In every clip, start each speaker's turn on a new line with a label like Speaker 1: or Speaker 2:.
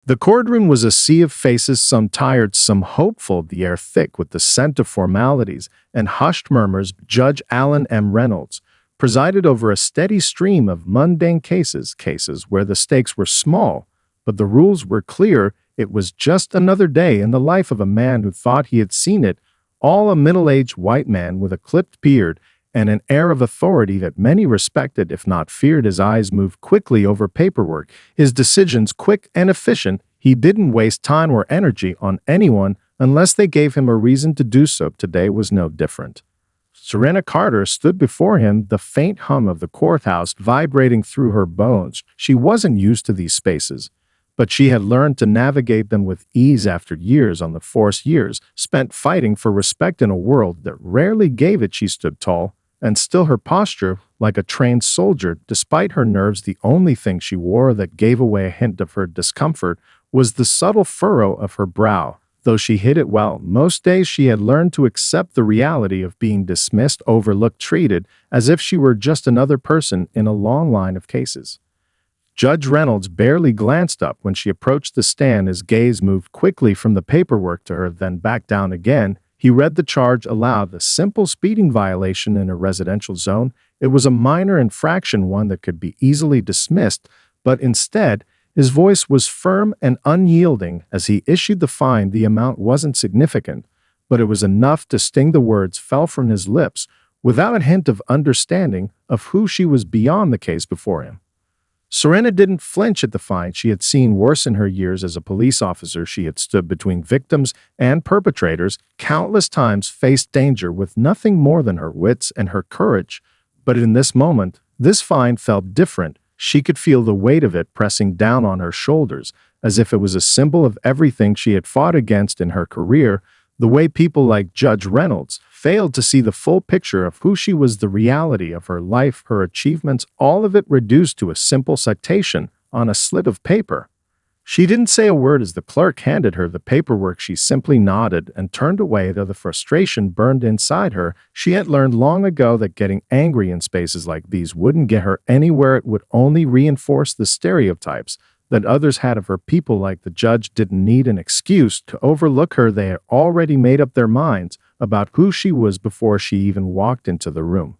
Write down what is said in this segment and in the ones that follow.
Speaker 1: The courtroom was a sea of faces, some tired, some hopeful, the air thick with the scent of formalities and hushed murmurs. Judge Alan M. Reynolds presided over a steady stream of mundane cases where the stakes were small, but the rules were clear. It was just another day in the life of a man who thought he had seen it all, a middle-aged white man with a clipped beard and an air of authority that many respected, if not feared. His eyes moved quickly over paperwork, his decisions quick and efficient. He didn't waste time or energy on anyone unless they gave him a reason to do so. Today was no different. Serena Carter stood before him, the faint hum of the courthouse vibrating through her bones. She wasn't used to these spaces, but she had learned to navigate them with ease after years on the force, years spent fighting for respect in a world that rarely gave it. She stood tall, and still her posture like a trained soldier. Despite her nerves, the only thing she wore that gave away a hint of her discomfort was the subtle furrow of her brow. Though she hid it well, most days she had learned to accept the reality of being dismissed, overlooked, treated as if she were just another person in a long line of cases. Judge Reynolds barely glanced up when she approached the stand. His gaze moved quickly from the paperwork to her, then back down again. He read the charge aloud, the simple speeding violation in a residential zone. It was a minor infraction, one that could be easily dismissed, but instead, his voice was firm and unyielding as he issued the fine. The amount wasn't significant, but it was enough to sting. The words fell from his lips without a hint of understanding of who she was beyond the case before him. Serena didn't flinch at the fine. She had seen worse in her years as a police officer. She had stood between victims and perpetrators, countless times faced danger with nothing more than her wits and her courage. But in this moment, this fine felt different. She could feel the weight of it pressing down on her shoulders, as if it was a symbol of everything she had fought against in her career. The way people like Judge Reynolds failed to see the full picture of who she was, the reality of her life, her achievements, all of it reduced to a simple citation on a slip of paper. She didn't say a word as the clerk handed her the paperwork. She simply nodded and turned away, though the frustration burned inside her. She had learned long ago that getting angry in spaces like these wouldn't get her anywhere. It would only reinforce the stereotypes that others had of her. People like the judge didn't need an excuse to overlook her. They had already made up their minds about who she was before she even walked into the room.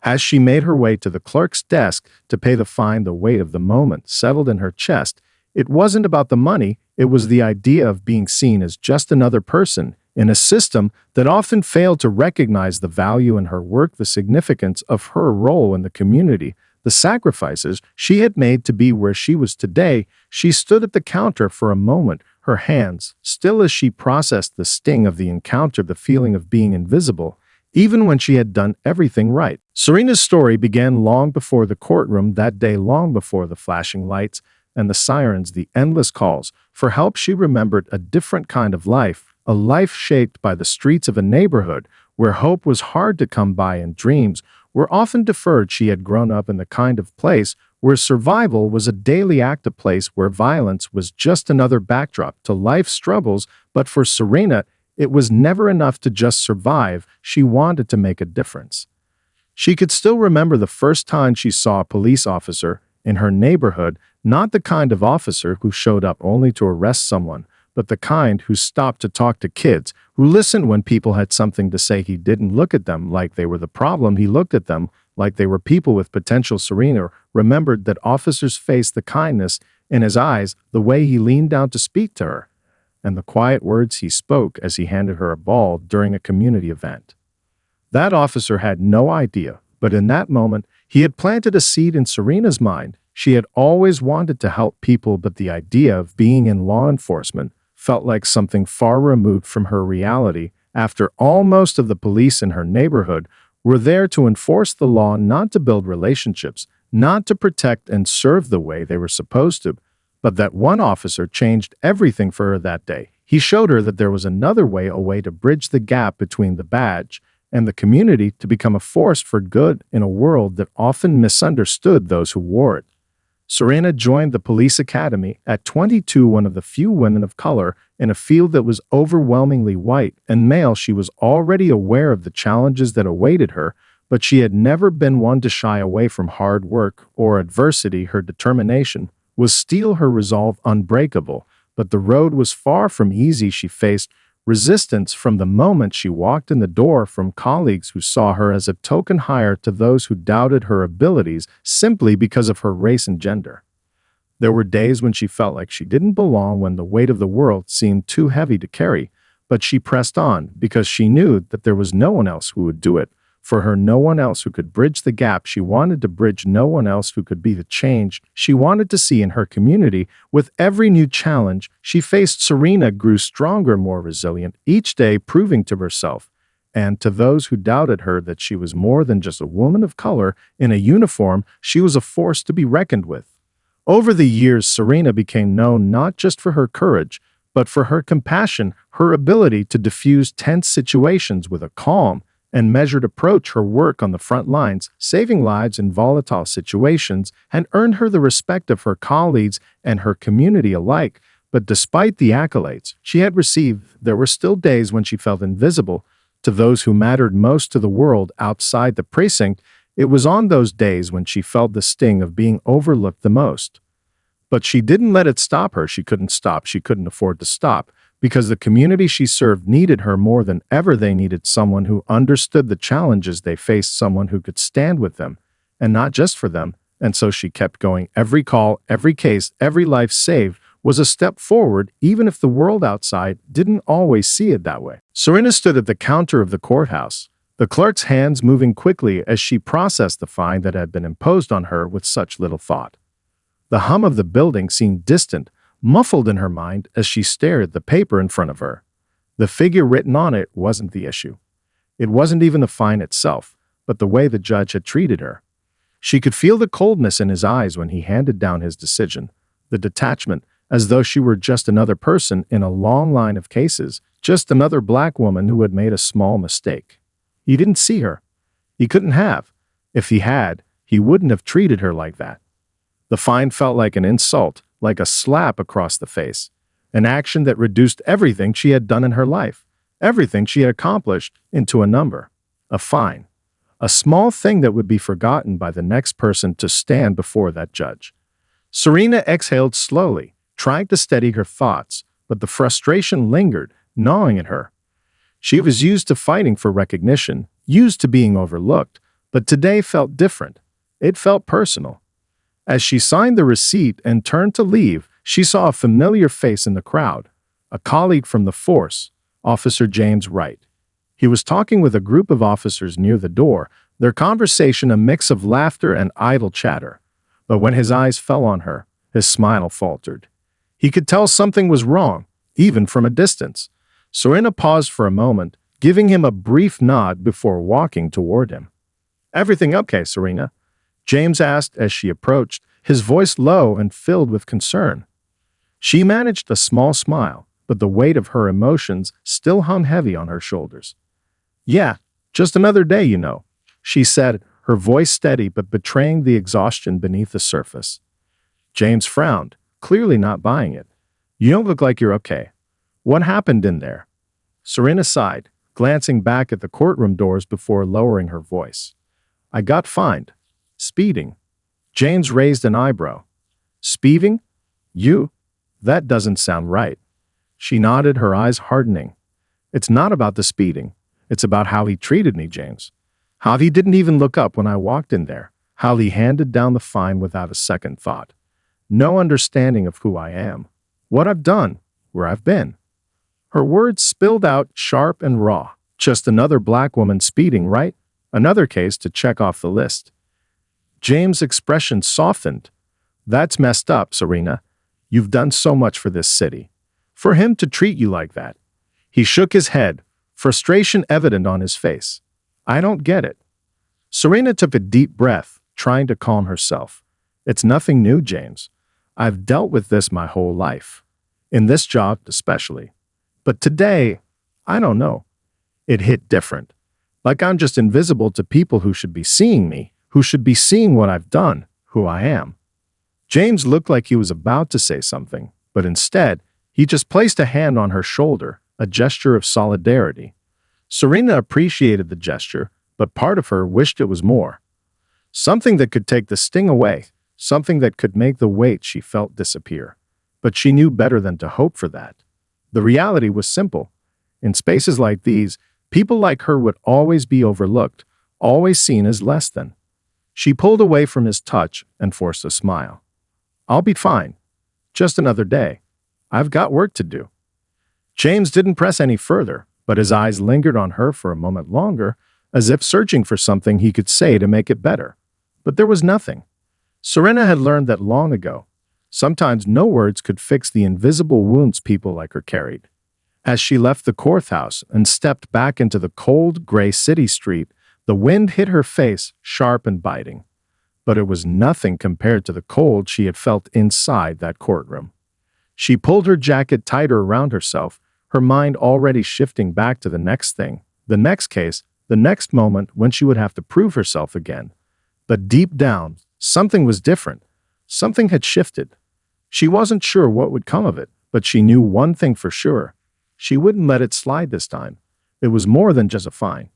Speaker 1: As she made her way to the clerk's desk to pay the fine, the weight of the moment settled in her chest. It wasn't about the money, it was the idea of being seen as just another person in a system that often failed to recognize the value in her work, the significance of her role in the community, the sacrifices she had made to be where she was today. She stood at the counter for a moment, her hands still as she processed the sting of the encounter, the feeling of being invisible, even when she had done everything right. Serena's story began long before the courtroom that day, long before the flashing lights and the sirens, the endless calls for help. She remembered a different kind of life, a life shaped by the streets of a neighborhood where hope was hard to come by and dreams were often deferred. She had grown up in the kind of place where survival was a daily act, a place where violence was just another backdrop to life's struggles. But for Serena, it was never enough to just survive. She wanted to make a difference. She could still remember the first time she saw a police officer in her neighborhood, not the kind of officer who showed up only to arrest someone, but the kind who stopped to talk to kids, who listened when people had something to say. He didn't look at them like they were the problem. He looked at them like they were people with potential. Serena remembered that officer's face, the kindness in his eyes, the way he leaned down to speak to her, and the quiet words he spoke as he handed her a ball during a community event. That officer had no idea, but in that moment, he had planted a seed in Serena's mind. She had always wanted to help people, but the idea of being in law enforcement felt like something far removed from her reality. After all, most of the police in her neighborhood were there to enforce the law, not to build relationships, not to protect and serve the way they were supposed to. But that one officer changed everything for her that day. He showed her that there was another way, a way to bridge the gap between the badge and the community, to become a force for good in a world that often misunderstood those who wore it. Serena joined the police academy at 22, one of the few women of color in a field that was overwhelmingly white and male. She was already aware of the challenges that awaited her, but she had never been one to shy away from hard work or adversity. Her determination Was steel, her resolve unbreakable, but the road was far from easy. She faced resistance from the moment she walked in the door, from colleagues who saw her as a token hire to those who doubted her abilities simply because of her race and gender. There were days when she felt like she didn't belong, when the weight of the world seemed too heavy to carry, but she pressed on because she knew that there was no one else who would do it for her, no one else who could bridge the gap she wanted to bridge, no one else who could be the change she wanted to see in her community. With every new challenge she faced, Serena grew stronger, more resilient, each day proving to herself and to those who doubted her that she was more than just a woman of color in a uniform. She was a force to be reckoned with. Over the years, Serena became known not just for her courage, but for her compassion, her ability to diffuse tense situations with a calm and measured approach. Her work on the front lines, saving lives in volatile situations, had earned her the respect of her colleagues and her community alike. But despite the accolades she had received, there were still days when she felt invisible to those who mattered most to the world outside the precinct. It was on those days when she felt the sting of being overlooked the most. But she didn't let it stop her. She couldn't stop. She couldn't afford to stop, because the community she served needed her more than ever. They needed someone who understood the challenges they faced, someone who could stand with them, and not just for them. And so she kept going. Every call, every case, every life saved was a step forward, even if the world outside didn't always see it that way. Serena stood at the counter of the courthouse, the clerk's hands moving quickly as she processed the fine that had been imposed on her with such little thought. The hum of the building seemed distant, muffled in her mind as she stared at the paper in front of her. The figure written on it wasn't the issue. It wasn't even the fine itself, but the way the judge had treated her. She could feel the coldness in his eyes when he handed down his decision, the detachment, as though she were just another person in a long line of cases, just another black woman who had made a small mistake. He didn't see her. He couldn't have. If he had, he wouldn't have treated her like that. The fine felt like an insult, like a slap across the face, an action that reduced everything she had done in her life, everything she had accomplished, into a number. A fine. A small thing that would be forgotten by the next person to stand before that judge. Serena exhaled slowly, trying to steady her thoughts, but the frustration lingered, gnawing at her. She was used to fighting for recognition, used to being overlooked, but today felt different. It felt personal. As she signed the receipt and turned to leave, she saw a familiar face in the crowd, a colleague from the force, Officer James Wright. He was talking with a group of officers near the door, their conversation a mix of laughter and idle chatter. But when his eyes fell on her, his smile faltered. He could tell something was wrong, even from a distance. Serena paused for a moment, giving him a brief nod before walking toward him. "Everything okay, Serena?" James asked as she approached, his voice low and filled with concern. She managed a small smile, but the weight of her emotions still hung heavy on her shoulders. "Yeah, just another day, you know," she said, her voice steady but betraying the exhaustion beneath the surface. James frowned, clearly not buying it. "You don't look like you're okay. What happened in there?" Serena sighed, glancing back at the courtroom doors before lowering her voice. "I got fined. Speeding." James raised an eyebrow. "Speeding? You? That doesn't sound right." She nodded, her eyes hardening. "It's not about the speeding. It's about how he treated me, James. How he didn't even look up when I walked in there. How he handed down the fine without a second thought. No understanding of who I am, what I've done, where I've been." Her words spilled out sharp and raw. Just another black woman speeding, right? Another case to check off the list. James' expression softened. "That's messed up, Serena. You've done so much for this city. For him to treat you like that." He shook his head, frustration evident on his face. "I don't get it." Serena took a deep breath, trying to calm herself. "It's nothing new, James. I've dealt with this my whole life. In this job especially. But today, I don't know. It hit different. Like I'm just invisible to people who should be seeing me, who should be seeing what I've done, who I am." James looked like he was about to say something, but instead, he just placed a hand on her shoulder, a gesture of solidarity. Serena appreciated the gesture, but part of her wished it was more. Something that could take the sting away, something that could make the weight she felt disappear. But she knew better than to hope for that. The reality was simple. In spaces like these, people like her would always be overlooked, always seen as less than. She pulled away from his touch and forced a smile. "I'll be fine. Just another day. I've got work to do." James didn't press any further, but his eyes lingered on her for a moment longer, as if searching for something he could say to make it better. But there was nothing. Serena had learned that long ago. Sometimes no words could fix the invisible wounds people like her carried. As she left the courthouse and stepped back into the cold, gray city street, the wind hit her face, sharp and biting. But it was nothing compared to the cold she had felt inside that courtroom. She pulled her jacket tighter around herself, her mind already shifting back to the next thing, the next case, the next moment when she would have to prove herself again. But deep down, something was different. Something had shifted. She wasn't sure what would come of it, but she knew one thing for sure. She wouldn't let it slide this time. It was more than just a fine.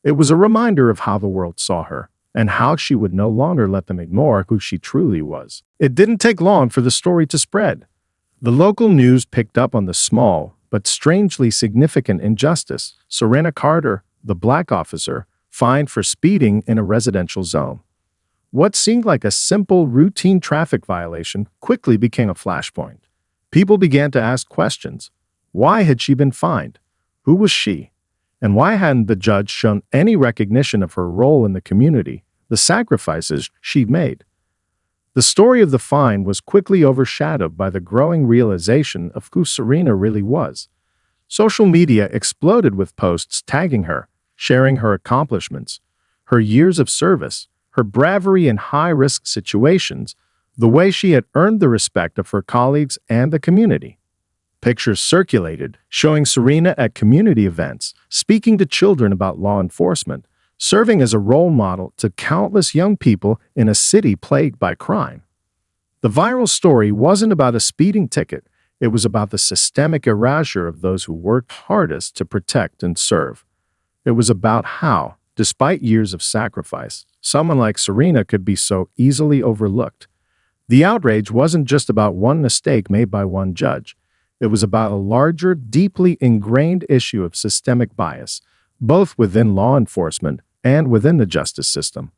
Speaker 1: It was a reminder of how the world saw her, and how she would no longer let them ignore who she truly was. It didn't take long for the story to spread. The local news picked up on the small, but strangely significant injustice. Serena Carter, the black officer, fined for speeding in a residential zone. What seemed like a simple, routine traffic violation quickly became a flashpoint. People began to ask questions. Why had she been fined? Who was she? And why hadn't the judge shown any recognition of her role in the community, the sacrifices she'd made? The story of the fine was quickly overshadowed by the growing realization of who Serena really was. Social media exploded with posts tagging her, sharing her accomplishments, her years of service, her bravery in high-risk situations, the way she had earned the respect of her colleagues and the community. Pictures circulated showing Serena at community events, speaking to children about law enforcement, serving as a role model to countless young people in a city plagued by crime. The viral story wasn't about a speeding ticket, it was about the systemic erasure of those who worked hardest to protect and serve. It was about how, despite years of sacrifice, someone like Serena could be so easily overlooked. The outrage wasn't just about one mistake made by one judge. It was about a larger, deeply ingrained issue of systemic bias, both within law enforcement and within the justice system.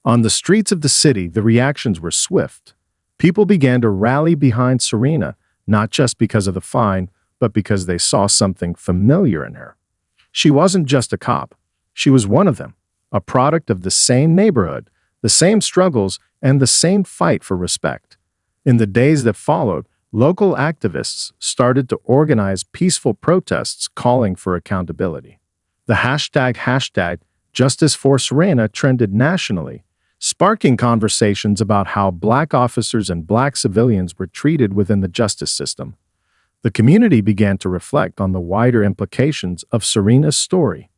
Speaker 1: On the streets of the city, the reactions were swift. People began to rally behind Serena, not just because of the fine, but because they saw something familiar in her. She wasn't just a cop. She was one of them, a product of the same neighborhood, the same struggles, and the same fight for respect. In the days that followed, local activists started to organize peaceful protests calling for accountability. The hashtag Justice for Serena trended nationally, sparking conversations about how black officers and black civilians were treated within the justice system. The community began to reflect on the wider implications of Serena's story.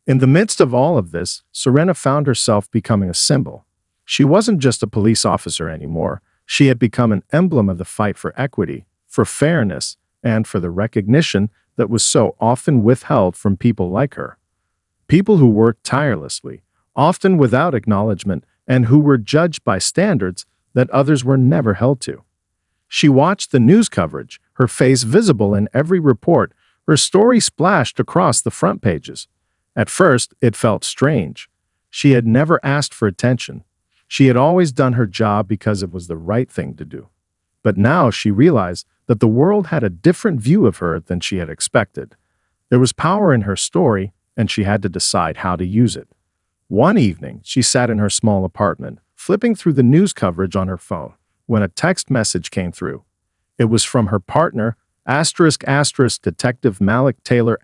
Speaker 1: In the midst of all of this, Serena found herself becoming a symbol. She wasn't just a police officer anymore. She had become an emblem of the fight for equity, for fairness, and for the recognition that was so often withheld from people like her. People who worked tirelessly, often without acknowledgement, and who were judged by standards that others were never held to. She watched the news coverage, her face visible in every report, her story splashed across the front pages. At first, it felt strange. She had never asked for attention. She had always done her job because it was the right thing to do. But now she realized that the world had a different view of her than she had expected. There was power in her story, and she had to decide how to use it. One evening, she sat in her small apartment, flipping through the news coverage on her phone, when a text message came through. It was from her partner, Detective Malik Taylor,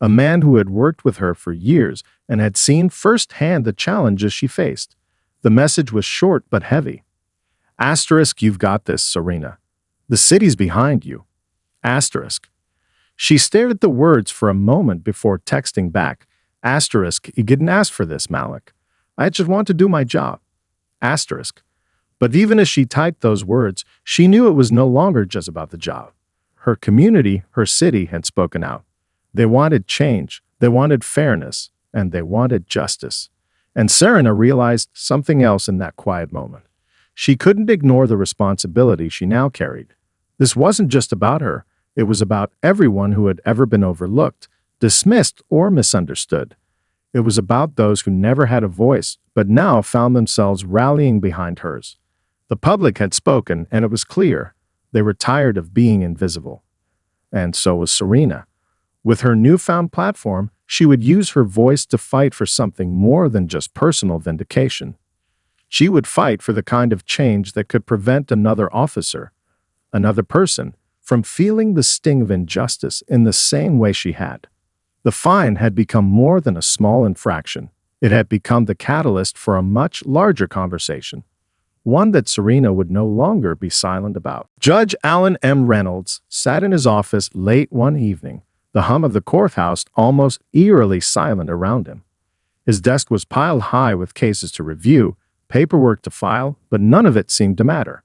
Speaker 1: a man who had worked with her for years and had seen firsthand the challenges she faced. The message was short but heavy. You've got this, Serena. The city's behind you. She stared at the words for a moment before texting back. You didn't ask for this, Malik. I just want to do my job. But even as she typed those words, she knew it was no longer just about the job. Her community, her city, had spoken out. They wanted change, they wanted fairness, and they wanted justice. And Serena realized something else in that quiet moment. She couldn't ignore the responsibility she now carried. This wasn't just about her, it was about everyone who had ever been overlooked, dismissed, or misunderstood. It was about those who never had a voice, but now found themselves rallying behind hers. The public had spoken, and it was clear they were tired of being invisible. And so was Serena. With her newfound platform, she would use her voice to fight for something more than just personal vindication. She would fight for the kind of change that could prevent another officer, another person, from feeling the sting of injustice in the same way she had. The fine had become more than a small infraction. It had become the catalyst for a much larger conversation, one that Serena would no longer be silent about. Judge Alan M. Reynolds sat in his office late one evening, the hum of the courthouse almost eerily silent around him. His desk was piled high with cases to review, paperwork to file, but none of it seemed to matter.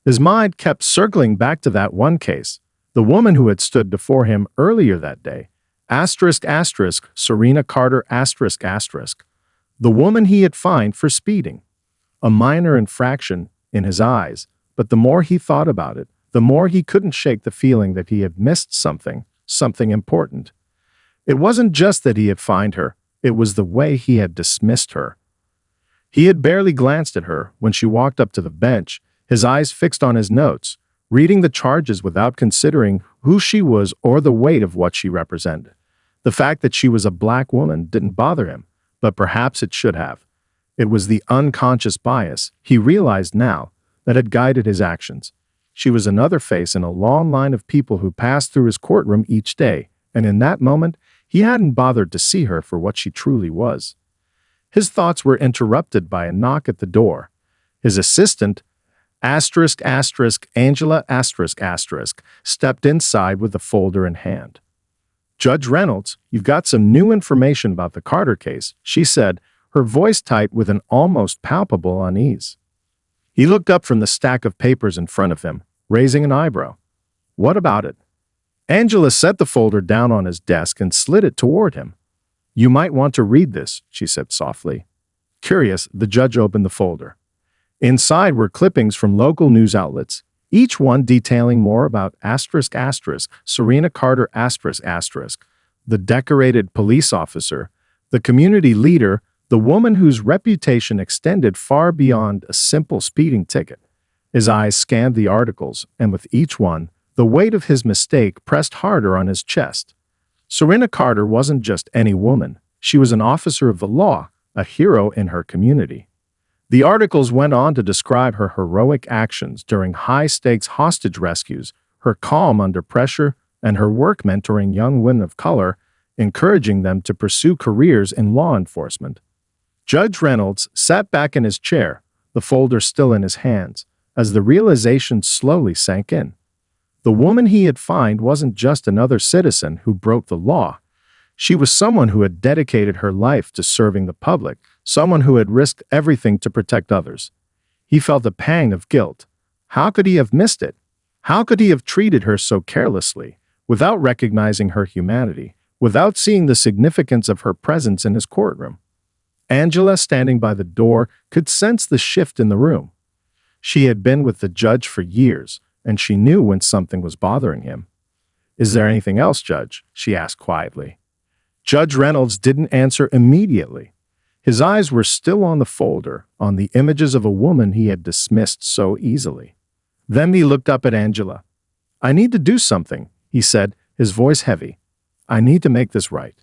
Speaker 1: His mind kept circling back to that one case, the woman who had stood before him earlier that day, Serena Carter, the woman he had fined for speeding. A minor infraction in his eyes, but the more he thought about it, the more he couldn't shake the feeling that he had missed something important. It wasn't just that he had fined her, it was the way he had dismissed her. He had barely glanced at her when she walked up to the bench, his eyes fixed on his notes, reading the charges without considering who she was or the weight of what she represented. The fact that she was a black woman didn't bother him, but perhaps it should have. It was the unconscious bias, he realized now, that had guided his actions. She was another face in a long line of people who passed through his courtroom each day, and in that moment, he hadn't bothered to see her for what she truly was. His thoughts were interrupted by a knock at the door. His assistant, Angela stepped inside with a folder in hand. "Judge Reynolds, you've got some new information about the Carter case," she said, her voice tight with an almost palpable unease. He looked up from the stack of papers in front of him, raising an eyebrow. "What about it?" Angela set the folder down on his desk and slid it toward him. "You might want to read this," she said softly. Curious, the judge opened the folder. Inside were clippings from local news outlets, each one detailing more about Serena Carter the decorated police officer, the community leader, the woman whose reputation extended far beyond a simple speeding ticket. His eyes scanned the articles, and with each one, the weight of his mistake pressed harder on his chest. Serena Carter wasn't just any woman. She was an officer of the law, a hero in her community. The articles went on to describe her heroic actions during high-stakes hostage rescues, her calm under pressure, and her work mentoring young women of color, encouraging them to pursue careers in law enforcement. Judge Reynolds sat back in his chair, the folder still in his hands, as the realization slowly sank in. The woman he had fined wasn't just another citizen who broke the law. She was someone who had dedicated her life to serving the public, someone who had risked everything to protect others. He felt a pang of guilt. How could he have missed it? How could he have treated her so carelessly, without recognizing her humanity, without seeing the significance of her presence in his courtroom? Angela, standing by the door, could sense the shift in the room. She had been with the judge for years, and she knew when something was bothering him. "Is there anything else, Judge?" she asked quietly. Judge Reynolds didn't answer immediately. His eyes were still on the folder, on the images of a woman he had dismissed so easily. Then he looked up at Angela. "I need to do something," he said, his voice heavy. "I need to make this right."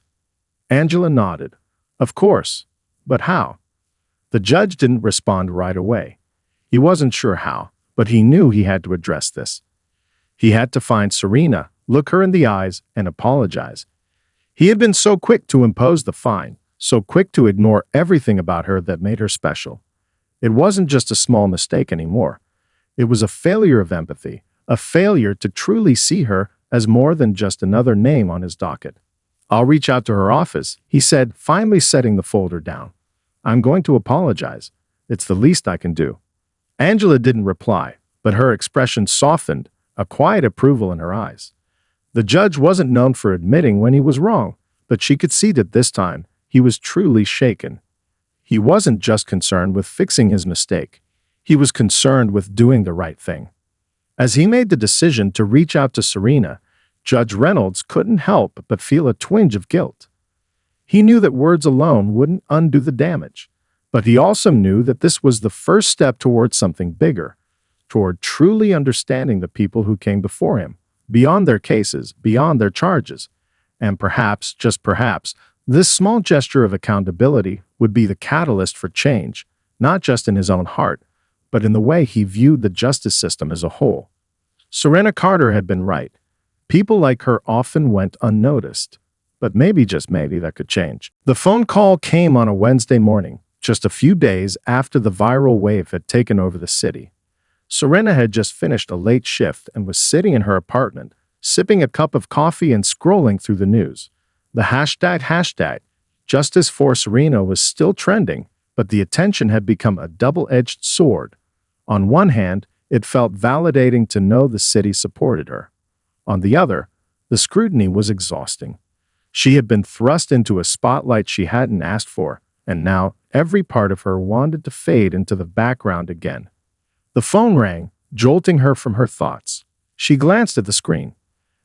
Speaker 1: Angela nodded. "Of course. But how?" The judge didn't respond right away. He wasn't sure how, but he knew he had to address this. He had to find Serena, look her in the eyes, and apologize. He had been so quick to impose the fine, so quick to ignore everything about her that made her special. It wasn't just a small mistake anymore. It was a failure of empathy, a failure to truly see her as more than just another name on his docket. "I'll reach out to her office," he said, finally setting the folder down. "I'm going to apologize. It's the least I can do." Angela didn't reply, but her expression softened, a quiet approval in her eyes. The judge wasn't known for admitting when he was wrong, but she could see that this time he was truly shaken. He wasn't just concerned with fixing his mistake. He was concerned with doing the right thing. As he made the decision to reach out to Serena, Judge Reynolds couldn't help but feel a twinge of guilt. He knew that words alone wouldn't undo the damage, but he also knew that this was the first step towards something bigger, toward truly understanding the people who came before him, beyond their cases, beyond their charges. And perhaps, just perhaps, this small gesture of accountability would be the catalyst for change, not just in his own heart, but in the way he viewed the justice system as a whole. Serena Carter had been right. People like her often went unnoticed. But maybe, just maybe, that could change. The phone call came on a Wednesday morning, just a few days after the viral wave had taken over the city. Serena had just finished a late shift and was sitting in her apartment, sipping a cup of coffee and scrolling through the news. The hashtag Justice for Serena was still trending, but the attention had become a double-edged sword. On one hand, it felt validating to know the city supported her. On the other, the scrutiny was exhausting. She had been thrust into a spotlight she hadn't asked for, and now every part of her wanted to fade into the background again. The phone rang, jolting her from her thoughts. She glanced at the screen.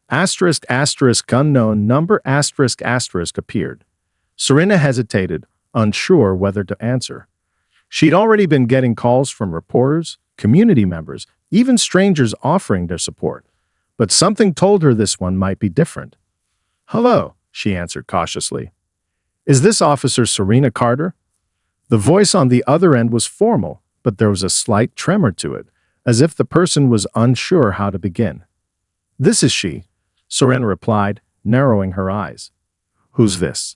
Speaker 1: Unknown number appeared. Serena hesitated, unsure whether to answer. She'd already been getting calls from reporters, community members, even strangers offering their support. But something told her this one might be different. "Hello," she answered cautiously. "Is this Officer Serena Carter?" The voice on the other end was formal, but there was a slight tremor to it, as if the person was unsure how to begin. "This is she," Serena replied, narrowing her eyes. "Who's this?"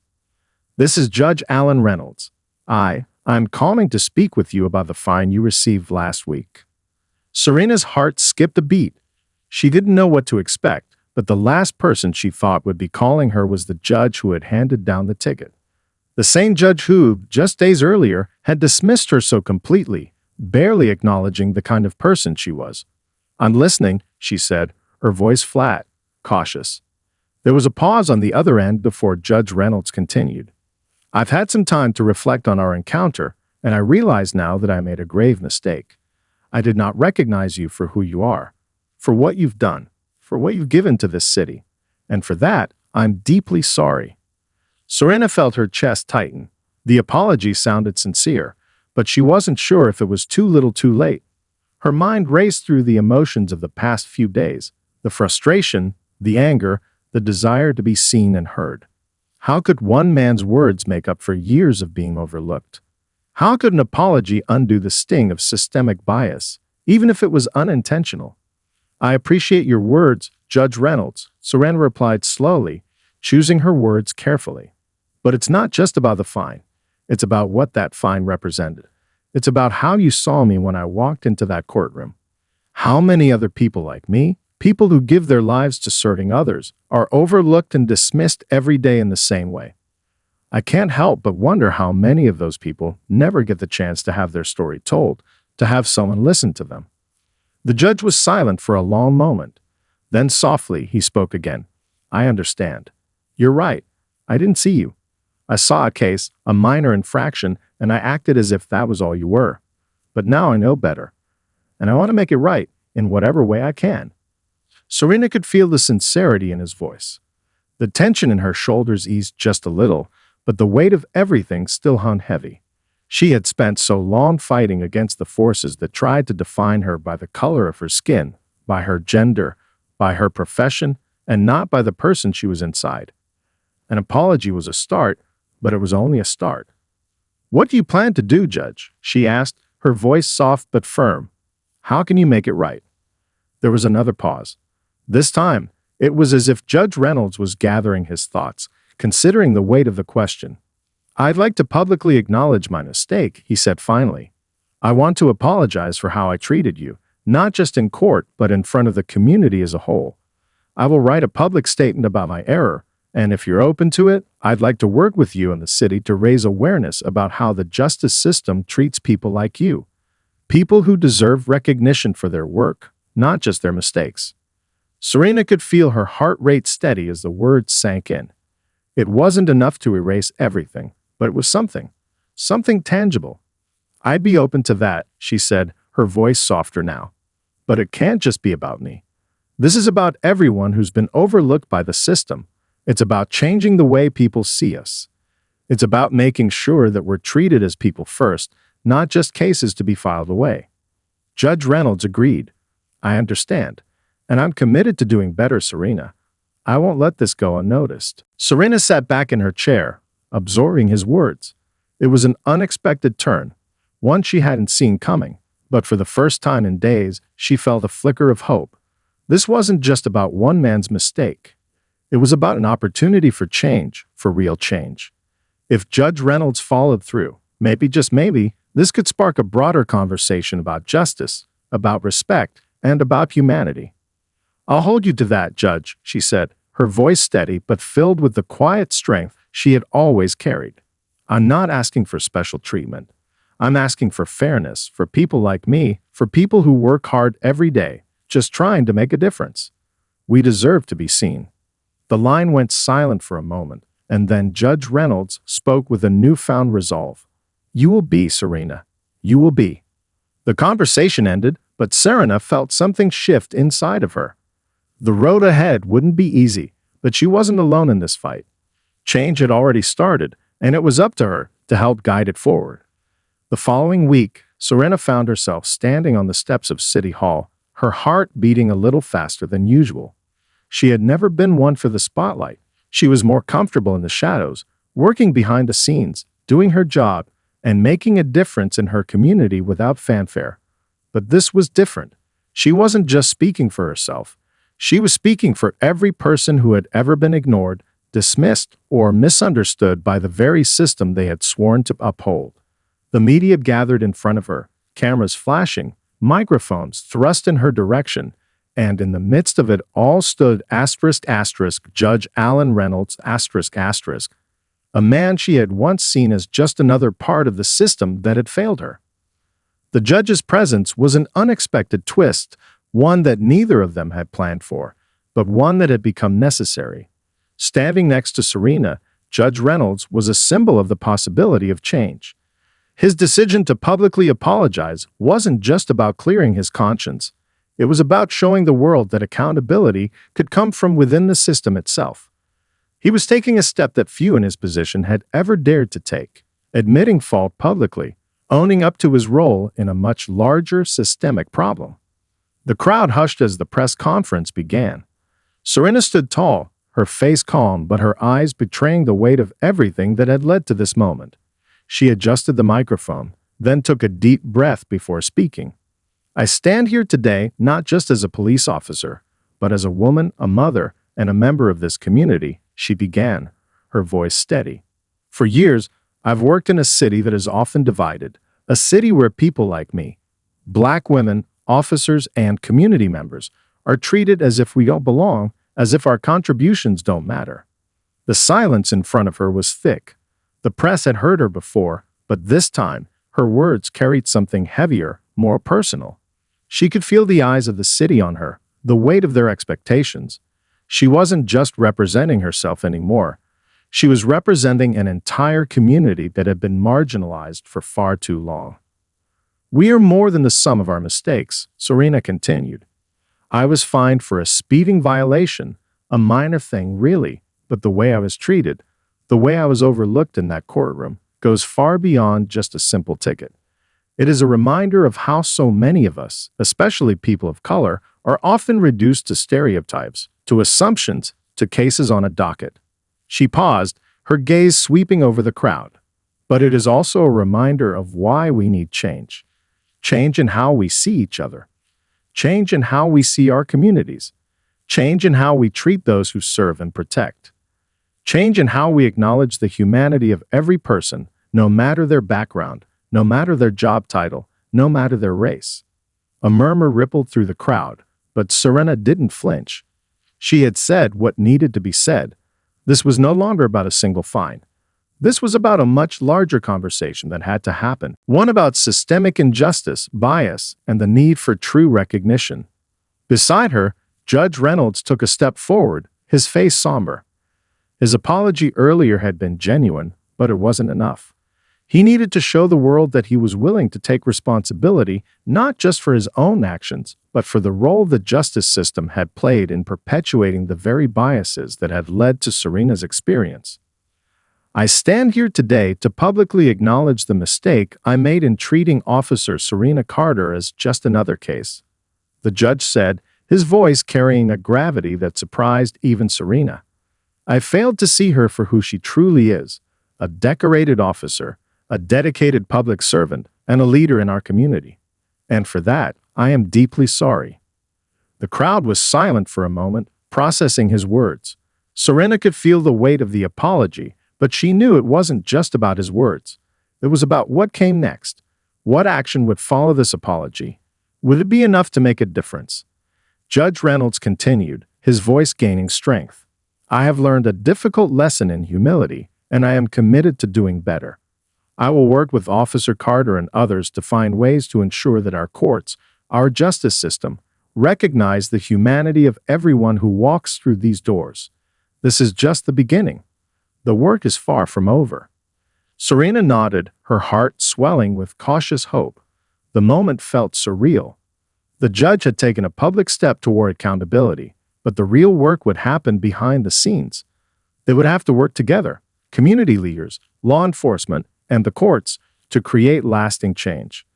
Speaker 1: "This is Judge Alan Reynolds. I'm calling to speak with you about the fine you received last week." Serena's heart skipped a beat. She didn't know what to expect, but the last person she thought would be calling her was the judge who had handed down the ticket. The same judge who, just days earlier, had dismissed her so completely, barely acknowledging the kind of person she was. "I'm listening," she said, her voice flat, cautious. There was a pause on the other end before Judge Reynolds continued. "I've had some time to reflect on our encounter, and I realize now that I made a grave mistake. I did not recognize you for who you are, for what you've done, for what you've given to this city, and for that, I'm deeply sorry." Serena felt her chest tighten. The apology sounded sincere, but she wasn't sure if it was too little too late. Her mind raced through the emotions of the past few days, the frustration, the anger, the desire to be seen and heard. How could one man's words make up for years of being overlooked? How could an apology undo the sting of systemic bias, even if it was unintentional? "I appreciate your words, Judge Reynolds," Serena replied slowly, choosing her words carefully. "But it's not just about the fine. It's about what that fine represented. It's about how you saw me when I walked into that courtroom. How many other people like me, people who give their lives to serving others, are overlooked and dismissed every day in the same way. I can't help but wonder how many of those people never get the chance to have their story told, to have someone listen to them." The judge was silent for a long moment. Then softly he spoke again. "I understand. You're right. I didn't see you. I saw a case, a minor infraction, and I acted as if that was all you were. But now I know better. And I want to make it right in whatever way I can." Serena could feel the sincerity in his voice. The tension in her shoulders eased just a little, but the weight of everything still hung heavy. She had spent so long fighting against the forces that tried to define her by the color of her skin, by her gender, by her profession, and not by the person she was inside. An apology was a start, but it was only a start. "What do you plan to do, Judge?" she asked, her voice soft but firm. "How can you make it right?" There was another pause. This time, it was as if Judge Reynolds was gathering his thoughts, considering the weight of the question. "I'd like to publicly acknowledge my mistake," he said finally. "I want to apologize for how I treated you, not just in court, but in front of the community as a whole. I will write a public statement about my error, and if you're open to it, I'd like to work with you in the city to raise awareness about how the justice system treats people like you, people who deserve recognition for their work, not just their mistakes." Serena could feel her heart rate steady as the words sank in. It wasn't enough to erase everything, but it was something tangible. "I'd be open to that," she said, her voice softer now. "But it can't just be about me. This is about everyone who's been overlooked by the system. It's about changing the way people see us. It's about making sure that we're treated as people first, not just cases to be filed away." Judge Reynolds agreed. "I understand, and I'm committed to doing better, Serena. I won't let this go unnoticed." Serena sat back in her chair, absorbing his words. It was an unexpected turn, one she hadn't seen coming, but for the first time in days, she felt a flicker of hope. This wasn't just about one man's mistake. It was about an opportunity for change, for real change. If Judge Reynolds followed through, maybe, just maybe, this could spark a broader conversation about justice, about respect, and about humanity. "I'll hold you to that, Judge," she said, her voice steady but filled with the quiet strength she had always carried. "I'm not asking for special treatment. I'm asking for fairness, for people like me, for people who work hard every day, just trying to make a difference. We deserve to be seen." The line went silent for a moment, and then Judge Reynolds spoke with a newfound resolve. "You will be, Serena. You will be." The conversation ended, but Serena felt something shift inside of her. The road ahead wouldn't be easy, but she wasn't alone in this fight. Change had already started, and it was up to her to help guide it forward. The following week, Serena found herself standing on the steps of City Hall, her heart beating a little faster than usual. She had never been one for the spotlight. She was more comfortable in the shadows, working behind the scenes, doing her job, and making a difference in her community without fanfare. But this was different. She wasn't just speaking for herself. She was speaking for every person who had ever been ignored, dismissed, or misunderstood by the very system they had sworn to uphold. The media gathered in front of her, cameras flashing, microphones thrust in her direction, and in the midst of it all stood Judge Alan Reynolds, a man she had once seen as just another part of the system that had failed her. The judge's presence was an unexpected twist, one that neither of them had planned for, but one that had become necessary. Standing next to Serena, Judge Reynolds was a symbol of the possibility of change. His decision to publicly apologize wasn't just about clearing his conscience. It was about showing the world that accountability could come from within the system itself. He was taking a step that few in his position had ever dared to take, admitting fault publicly, owning up to his role in a much larger systemic problem. The crowd hushed as the press conference began. Serena stood tall, her face calm but her eyes betraying the weight of everything that had led to this moment. She adjusted the microphone, then took a deep breath before speaking. "I stand here today not just as a police officer, but as a woman, a mother, and a member of this community," she began, her voice steady. "For years, I've worked in a city that is often divided, a city where people like me, Black women, officers, and community members, are treated as if we don't belong, as if our contributions don't matter." The silence in front of her was thick. The press had heard her before, but this time, her words carried something heavier, more personal. She could feel the eyes of the city on her, the weight of their expectations. She wasn't just representing herself anymore. She was representing an entire community that had been marginalized for far too long. "We are more than the sum of our mistakes," Serena continued. "I was fined for a speeding violation, a minor thing really, but the way I was treated, the way I was overlooked in that courtroom, goes far beyond just a simple ticket. It is a reminder of how so many of us, especially people of color, are often reduced to stereotypes, to assumptions, to cases on a docket." She paused, her gaze sweeping over the crowd. "But it is also a reminder of why we need change. Change in how we see each other. Change in how we see our communities. Change in how we treat those who serve and protect. Change in how we acknowledge the humanity of every person, no matter their background, no matter their job title, no matter their race." A murmur rippled through the crowd, but Serena didn't flinch. She had said what needed to be said. This was no longer about a single fine. This was about a much larger conversation that had to happen, one about systemic injustice, bias, and the need for true recognition. Beside her, Judge Reynolds took a step forward, his face somber. His apology earlier had been genuine, but it wasn't enough. He needed to show the world that he was willing to take responsibility not just for his own actions, but for the role the justice system had played in perpetuating the very biases that had led to Serena's experience. I stand here today to publicly acknowledge the mistake I made in treating Officer Serena Carter as just another case, the judge said, his voice carrying a gravity that surprised even Serena. I failed to see her for who she truly is, a decorated officer, a dedicated public servant, and a leader in our community. And for that, I am deeply sorry. The crowd was silent for a moment, processing his words. Serena could feel the weight of the apology, but she knew it wasn't just about his words. It was about what came next. What action would follow this apology? Would it be enough to make a difference? Judge Reynolds continued, his voice gaining strength. I have learned a difficult lesson in humility, and I am committed to doing better. I will work with Officer Carter and others to find ways to ensure that our courts, our justice system, recognize the humanity of everyone who walks through these doors. This is just the beginning. The work is far from over. Serena nodded, her heart swelling with cautious hope. The moment felt surreal. The judge had taken a public step toward accountability, but the real work would happen behind the scenes. They would have to work together, community leaders, law enforcement, and the courts, to create lasting change.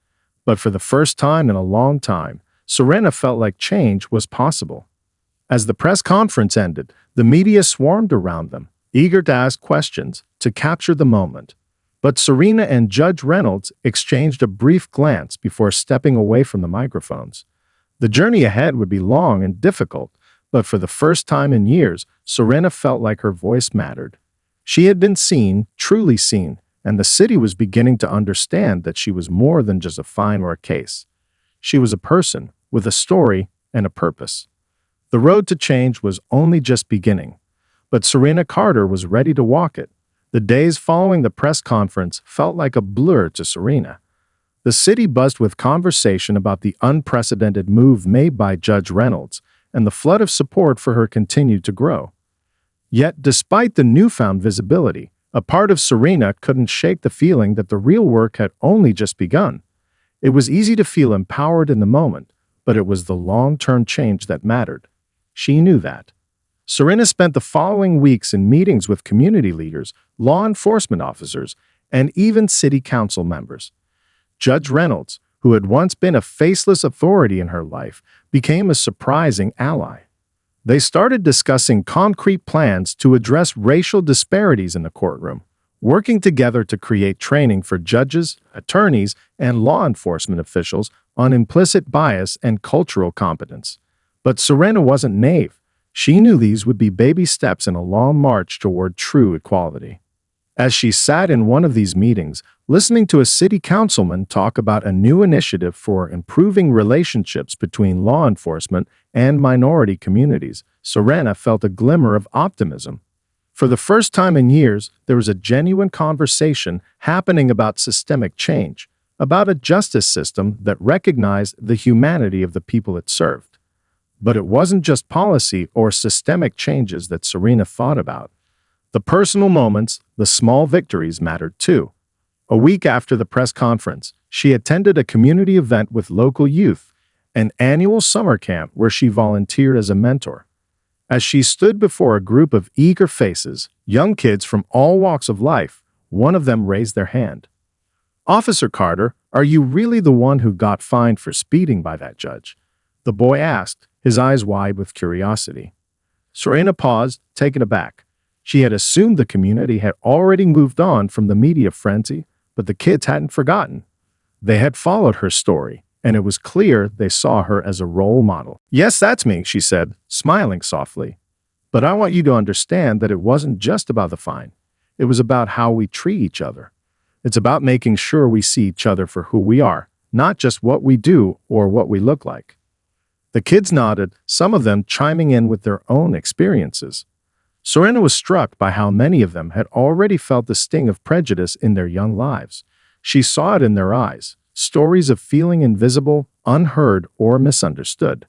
Speaker 1: But for the first time in a long time, Serena felt like change was possible. As the press conference ended, the media swarmed around them, eager to ask questions, to capture the moment. But Serena and Judge Reynolds exchanged a brief glance before stepping away from the microphones. The journey ahead would be long and difficult, but for the first time in years, Serena felt like her voice mattered. She had been seen, truly seen, and the city was beginning to understand that she was more than just a fine or a case. She was a person, with a story and a purpose. The road to change was only just beginning, but Serena Carter was ready to walk it. The days following the press conference felt like a blur to Serena. The city buzzed with conversation about the unprecedented move made by Judge Reynolds, and the flood of support for her continued to grow. Yet, despite the newfound visibility, a part of Serena couldn't shake the feeling that the real work had only just begun. It was easy to feel empowered in the moment, but it was the long-term change that mattered. She knew that. Serena spent the following weeks in meetings with community leaders, law enforcement officers, and even city council members. Judge Reynolds, who had once been a faceless authority in her life, became a surprising ally. They started discussing concrete plans to address racial disparities in the courtroom, working together to create training for judges, attorneys, and law enforcement officials on implicit bias and cultural competence. But Serena wasn't naive. She knew these would be baby steps in a long march toward true equality. As she sat in one of these meetings, listening to a city councilman talk about a new initiative for improving relationships between law enforcement and minority communities, Serena felt a glimmer of optimism. For the first time in years, there was a genuine conversation happening about systemic change, about a justice system that recognized the humanity of the people it served. But it wasn't just policy or systemic changes that Serena thought about. The personal moments, the small victories mattered too. A week after the press conference, she attended a community event with local youth, an annual summer camp where she volunteered as a mentor. As she stood before a group of eager faces, young kids from all walks of life, one of them raised their hand. "Officer Carter, are you really the one who got fined for speeding by that judge?" The boy asked, his eyes wide with curiosity. Serena paused, taken aback. She had assumed the community had already moved on from the media frenzy, but the kids hadn't forgotten. They had followed her story, and it was clear they saw her as a role model. "Yes, that's me," she said, smiling softly. "But I want you to understand that it wasn't just about the fine. It was about how we treat each other. It's about making sure we see each other for who we are, not just what we do or what we look like." The kids nodded, some of them chiming in with their own experiences. Serena was struck by how many of them had already felt the sting of prejudice in their young lives. She saw it in their eyes, stories of feeling invisible, unheard, or misunderstood.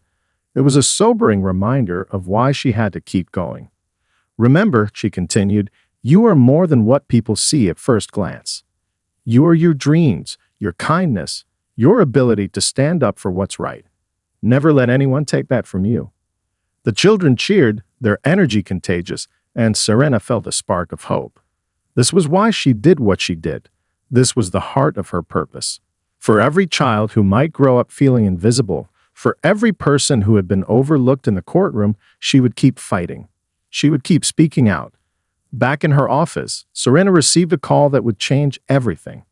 Speaker 1: It was a sobering reminder of why she had to keep going. "Remember," she continued, "you are more than what people see at first glance. your dreams, your kindness, your ability to stand up for what's right. Never let anyone take that from you. The children cheered, their energy contagious, and Serena felt a spark of hope. This was why she did what she did. This was the heart of her purpose. For every child who might grow up feeling invisible, for every person who had been overlooked in the courtroom, she would keep fighting. She would keep speaking out. Back in her office, Serena received a call that would change everything.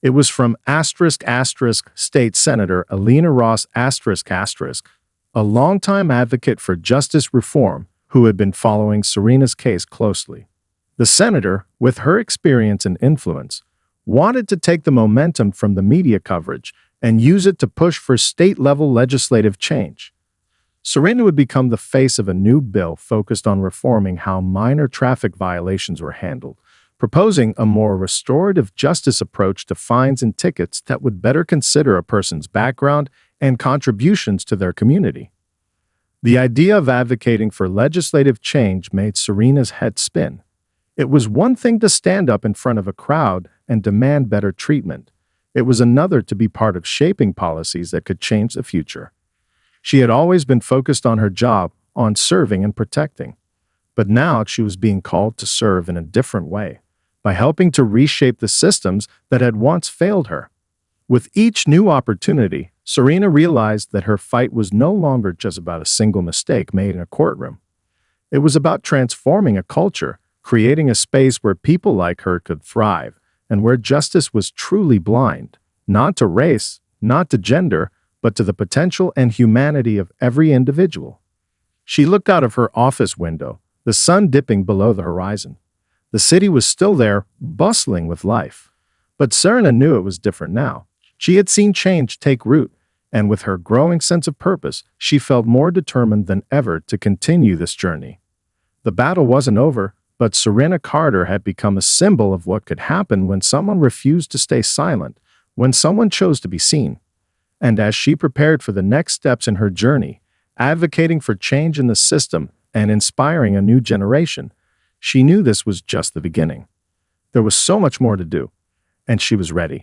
Speaker 1: It was from State Senator Alina Ross a longtime advocate for justice reform who had been following Serena's case closely. The senator, with her experience and influence, wanted to take the momentum from the media coverage and use it to push for state-level legislative change. Serena would become the face of a new bill focused on reforming how minor traffic violations were handled, proposing a more restorative justice approach to fines and tickets that would better consider a person's background and contributions to their community. The idea of advocating for legislative change made Serena's head spin. It was one thing to stand up in front of a crowd and demand better treatment. It was another to be part of shaping policies that could change the future. She had always been focused on her job, on serving and protecting. But now she was being called to serve in a different way, by helping to reshape the systems that had once failed her. With each new opportunity, Serena realized that her fight was no longer just about a single mistake made in a courtroom. It was about transforming a culture, creating a space where people like her could thrive, and where justice was truly blind, not to race, not to gender, but to the potential and humanity of every individual. She looked out of her office window, the sun dipping below the horizon. The city was still there, bustling with life. But Serena knew it was different now. She had seen change take root, and with her growing sense of purpose, she felt more determined than ever to continue this journey. The battle wasn't over, but Serena Carter had become a symbol of what could happen when someone refused to stay silent, when someone chose to be seen. And as she prepared for the next steps in her journey, advocating for change in the system and inspiring a new generation, she knew this was just the beginning. There was so much more to do, and she was ready.